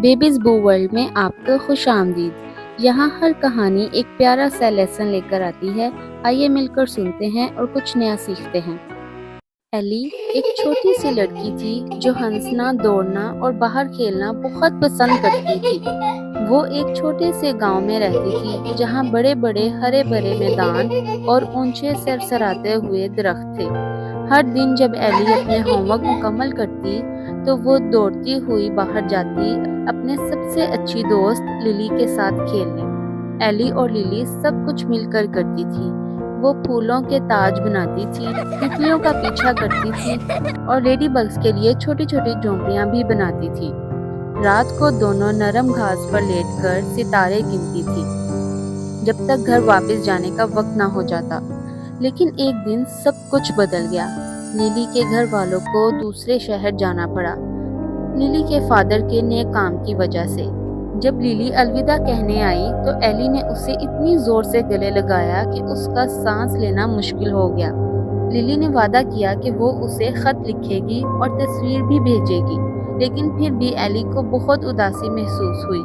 Babies बू world में आपको खुश आमदीद। यहाँ हर कहानी एक प्यारा सा लेसन लेकर आती है। आइए मिलकर सुनते हैं और कुछ नया सीखते हैं। एली एक छोटी सी लड़की थी जो हंसना, दौड़ना और बाहर खेलना बहुत पसंद करती थी। वो एक छोटे से गांव में रहती थी जहाँ बड़े बड़े हरे भरे मैदान और ऊंचे सरसराते हुए दरख्त थे। हर दिन जब एली अपने होमवर्क मुकम्मल करती तो वो दौड़ती हुई बाहर जाती अपने सबसे अच्छी दोस्त लिली के साथ खेलने। एली और लिली सब कुछ मिलकर करती थी। वो फूलों के ताज बनाती थी, तितलियों का पीछा करती थी और लेडी बग्स के लिए छोटी छोटी झोंपड़ियां भी बनाती थी। रात को दोनों नरम घास पर लेटकर सितारे गिनती थी जब तक घर वापस जाने का वक्त ना हो जाता। लेकिन एक दिन सब कुछ बदल गया। लिली के घर वालों को दूसरे शहर जाना पड़ा, लिली के फादर के नए काम की वजह से। जब लिली अलविदा कहने आई तो एली ने उसे इतनी जोर से गले लगाया कि उसका सांस लेना मुश्किल हो गया। लिली ने वादा किया कि वो उसे खत लिखेगी और तस्वीर भी भेजेगी, लेकिन फिर भी एली को बहुत उदासी महसूस हुई।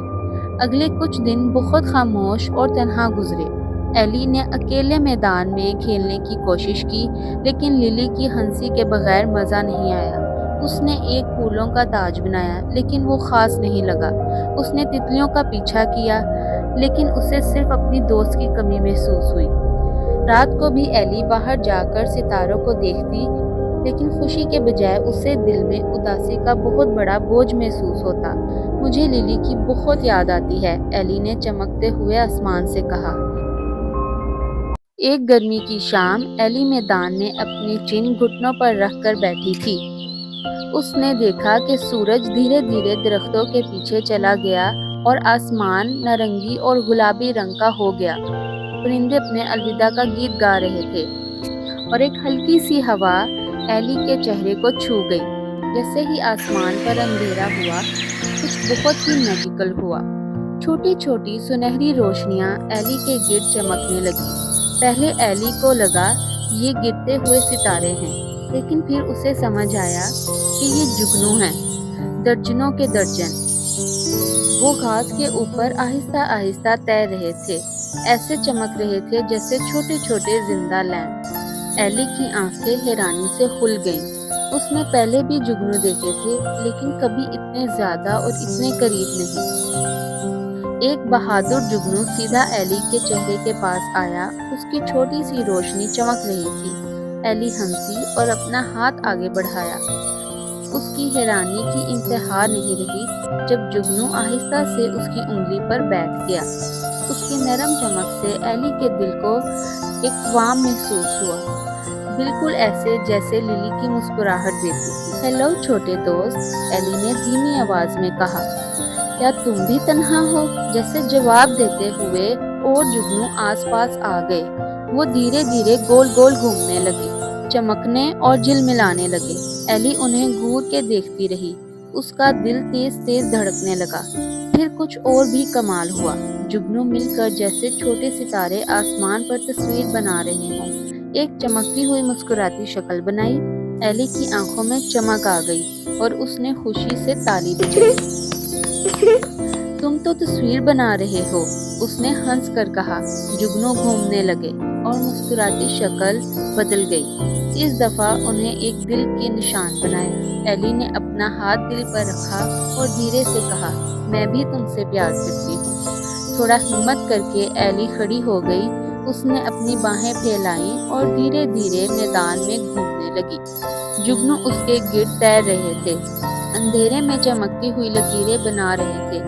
अगले कुछ दिन बहुत खामोश और तन्हा गुजरे। एली ने अकेले मैदान में खेलने की कोशिश की, लेकिन लिली की हंसी के बगैर मज़ा नहीं आया। उसने एक फूलों का ताज बनाया, लेकिन वो खास नहीं लगा। उसने तितलियों का पीछा किया, लेकिन उसे सिर्फ अपनी दोस्त की कमी महसूस हुई। रात को भी एली बाहर जाकर सितारों को देखती, लेकिन खुशी के बजाय उसे दिल में उदासी का बहुत बड़ा बोझ महसूस होता। मुझे लिली की बहुत याद आती है, एली ने चमकते हुए आसमान से कहा। एक गर्मी की शाम एली मैदान में अपने चिन घुटनों पर रखकर बैठी थी। उसने देखा कि सूरज धीरे धीरे दरख्तों के पीछे चला गया और आसमान नारंगी और गुलाबी रंग का हो गया। परिंदे अपने अलविदा का गीत गा रहे थे और एक हल्की सी हवा एली के चेहरे को छू गई। जैसे ही आसमान पर अंधेरा हुआ, कुछ बहुत ही मैजिकल हुआ। छोटी छोटी सुनहरी रोशनियां एली के गिर्द चमकने लगी। पहले एली को लगा ये गिरते हुए सितारे हैं, लेकिन फिर उसे समझ आया कि ये जुगनू हैं, दर्जनों के दर्जन। वो घास के ऊपर आहिस्ता आहिस्ता तैर रहे थे, ऐसे चमक रहे थे जैसे छोटे छोटे जिंदा लैंप। एली की आंखें हैरानी से खुल गईं। उसने पहले भी जुगनू देखे थे, लेकिन कभी इतने ज्यादा और इतने करीब नहीं। एक बहादुर जुगनू सीधा एली के चेहरे के पास आया। उसकी छोटी सी रोशनी चमक रही थी। एली हंसी और अपना हाथ आगे बढ़ाया। उसकी हैरानी की इंतहा नहीं रही जब जुगनू आहिस्ता से उसकी उंगली पर बैठ गया। उसकी नरम चमक से एली के दिल को एक वाम महसूस हुआ, बिल्कुल ऐसे जैसे लिली की मुस्कुराहट देती थी। हेलो छोटे दोस्त, एली ने धीमी आवाज में कहा, क्या तुम भी तन्हा हो? जैसे जवाब देते हुए और जुगनू आसपास आ गए। वो धीरे धीरे गोल गोल घूमने लगे, चमकने और झिलमिलाने लगे। एली उन्हें घूर के देखती रही। उसका दिल तेज तेज धड़कने लगा। फिर कुछ और भी कमाल हुआ। जुगनू मिलकर जैसे छोटे सितारे आसमान पर तस्वीर बना रहे हों। एक चमकती हुई मुस्कुराती शक्ल बनाई। एली की आंखों में चमक आ गई और उसने खुशी से ताली बजाई। तुम तो तस्वीर बना रहे हो, उसने हंस कर कहा। जुगनू घूमने लगे और मुस्कुराती शक्ल बदल गई। इस दफा उन्हें एक दिल के निशान बनाए। एली ने अपना हाथ दिल पर रखा और धीरे से कहा, मैं भी तुमसे प्यार करती हूँ। थोड़ा हिम्मत करके एली खड़ी हो गई। उसने अपनी बाहें फैलाई और धीरे धीरे मैदान में घूमने लगी। जुगनू उसके गिर्द तैर रहे थे, अंधेरे में चमकती हुई लकीरें बना रहे थे।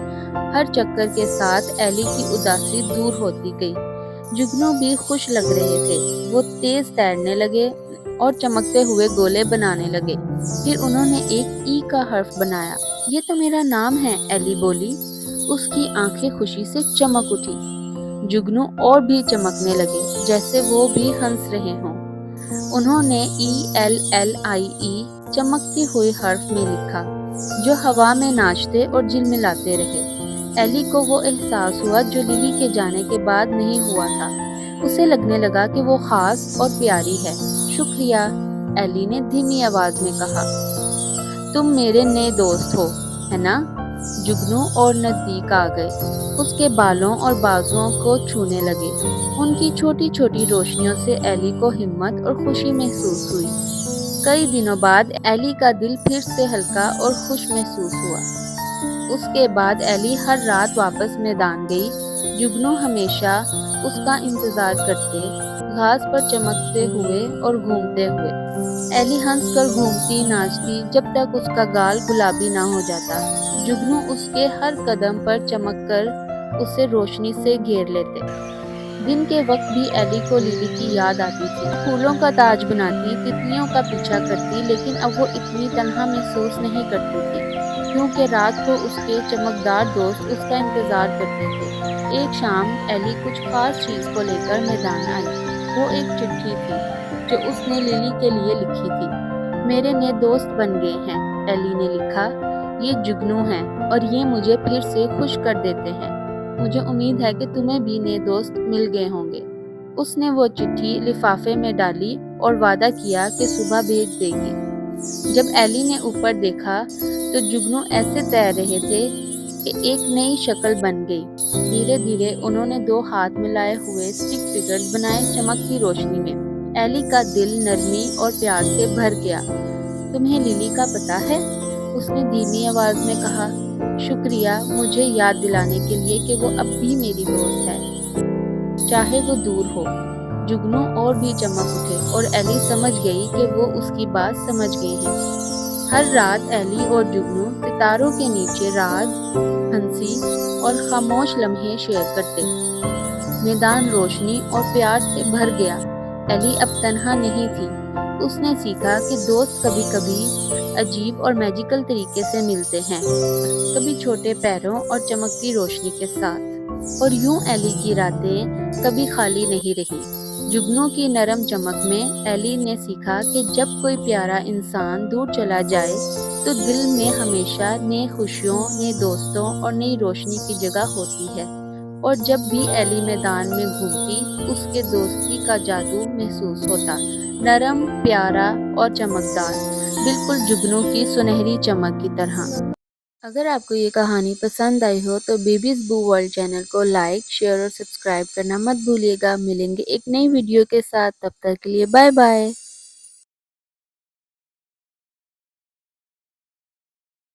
हर चक्कर के साथ एली की उदासी दूर होती गई। जुगनू भी खुश लग रहे थे। वो तेज तैरने लगे और चमकते हुए गोले बनाने लगे। फिर उन्होंने एक ई का हर्फ बनाया। ये तो मेरा नाम है, एली बोली। उसकी आंखें खुशी से चमक उठी। जुगनू और भी चमकने लगे, जैसे वो भी हंस रहे हों। उन्होंने ELLIE चमकती हुई हर्फ में लिखा, जो हवा में नाचते और झिलमिलाते रहे। एली को वो एहसास हुआ जो लिली के जाने के बाद नहीं हुआ था। उसे लगने लगा कि वो खास और प्यारी है। शुक्रिया, एली ने धीमी आवाज में कहा। तुम मेरे नए दोस्त हो, है ना? जुगनू और नजदीक आ गए, उसके बालों और बाजुओं को छूने लगे। उनकी छोटी छोटी रोशनियों से एली को हिम्मत और खुशी महसूस हुई। कई दिनों बाद एली का दिल फिर से हल्का और खुश महसूस हुआ। उसके बाद एली हर रात वापस मैदान गई। जुगनू हमेशा उसका इंतजार करते, घास पर चमकते हुए और घूमते हुए। एली हंसकर घूमती नाचती जब तक उसका गाल गुलाबी ना हो जाता। जुगनू उसके हर कदम पर चमककर उसे रोशनी से घेर लेते। दिन के वक्त भी एली को लिली की याद आती थी। फूलों का ताज बनाती, तितलियों का पीछा करती, लेकिन अब वो इतनी तन्हा महसूस नहीं करती थी, क्योंकि रात को उसके चमकदार दोस्त उसका इंतजार करते थे। एक शाम एली कुछ खास चीज को लेकर मैदान आई। वो एक चिट्ठी थी जो उसने लिली के लिए लिखी थी। मेरे नए दोस्त बन गए हैं, एली ने लिखा। ये जुगनू हैं और ये मुझे फिर से खुश कर देते हैं। मुझे उम्मीद है कि तुम्हें भी नए दोस्त मिल गए होंगे। उसने वो चिट्ठी लिफाफे में डाली और वादा किया कि सुबह भेज देगी। जब एली ने ऊपर देखा तो जुगनू ऐसे तैर रहे थे कि एक नई शक्ल बन गई। धीरे धीरे उन्होंने दो हाथ मिलाए हुए स्टिक फिगर्स बनाए चमकती रोशनी में। एली का दिल नरमी और प्यार से भर गया। तुम्हें लिली का पता है? उसने धीमी आवाज में कहा। शुक्रिया मुझे याद दिलाने के लिए कि वो अब भी मेरी दोस्त है, चाहे वो दूर हो। जुगनू और भी चमक उठे और एली समझ गई कि वो उसकी बात समझ गए हैं। हर रात एली और जुगनू सितारों के नीचे राज, हंसी और खामोश लम्हे शेयर करते। मैदान रोशनी और प्यार से भर गया। एली अब तन्हा नहीं थी। उसने सीखा कि दोस्त कभी कभी अजीब और मैजिकल तरीके से मिलते हैं, कभी छोटे पैरों और चमकती रोशनी के साथ। और यूं एली की रातें कभी खाली नहीं रही। जुगनू की नरम चमक में एली ने सीखा कि जब कोई प्यारा इंसान दूर चला जाए तो दिल में हमेशा नई खुशियों, नए दोस्तों और नई रोशनी की जगह होती है। और जब भी एली मैदान में घूमती, उसके दोस्ती का जादू महसूस होता, नरम, प्यारा और चमकदार, बिल्कुल जुगनू की सुनहरी चमक की तरह। अगर आपको ये कहानी पसंद आई हो तो बेबीज बू वर्ल्ड चैनल को लाइक, शेयर और सब्सक्राइब करना मत भूलिएगा। मिलेंगे एक नई वीडियो के साथ, तब तक के लिए बाय बाय।